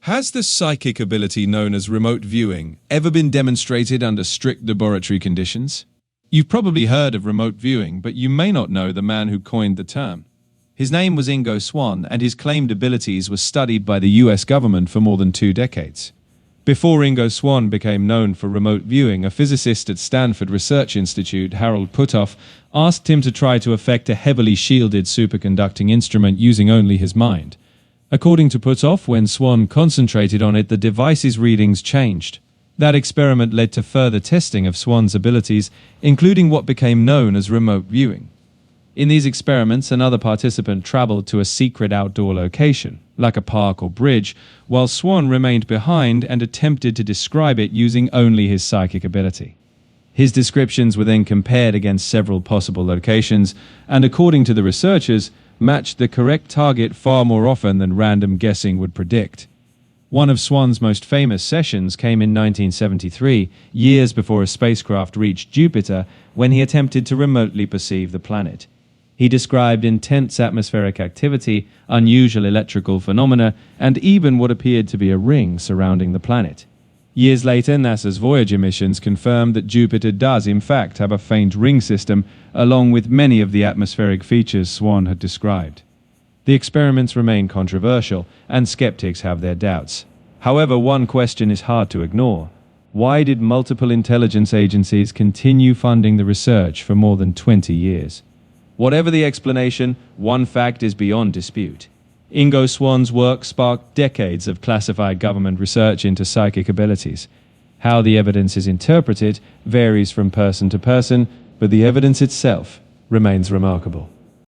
Has the psychic ability known as remote viewing ever been demonstrated under strict laboratory conditions? You've probably heard of remote viewing, but you may not know the man who coined the term. His name was Ingo Swann, and his claimed abilities were studied by the US government for more than 2 decades. Before Ingo Swann became known for remote viewing, a physicist at Stanford Research Institute, Harold Puthoff, asked him to try to affect a heavily shielded superconducting instrument using only his mind. According to Puthoff, when Swann concentrated on it, the device's readings changed. That experiment led to further testing of Swann's abilities, including what became known as remote viewing. In these experiments, another participant traveled to a secret outdoor location, like a park or bridge, while Swann remained behind and attempted to describe it using only his psychic ability. His descriptions were then compared against several possible locations, and according to the researchers, matched the correct target far more often than random guessing would predict. One of Swann's most famous sessions came in 1973, years before a spacecraft reached Jupiter, when he attempted to remotely perceive the planet. He described intense atmospheric activity, unusual electrical phenomena, and even what appeared to be a ring surrounding the planet. Years later, NASA's Voyager missions confirmed that Jupiter does in fact have a faint ring system, along with many of the atmospheric features Swann had described. The experiments remain controversial, and skeptics have their doubts. However, one question is hard to ignore. Why did multiple intelligence agencies continue funding the research for more than 20 years? Whatever the explanation, one fact is beyond dispute. Ingo Swann's work sparked decades of classified government research into psychic abilities. How the evidence is interpreted varies from person to person, but the evidence itself remains remarkable.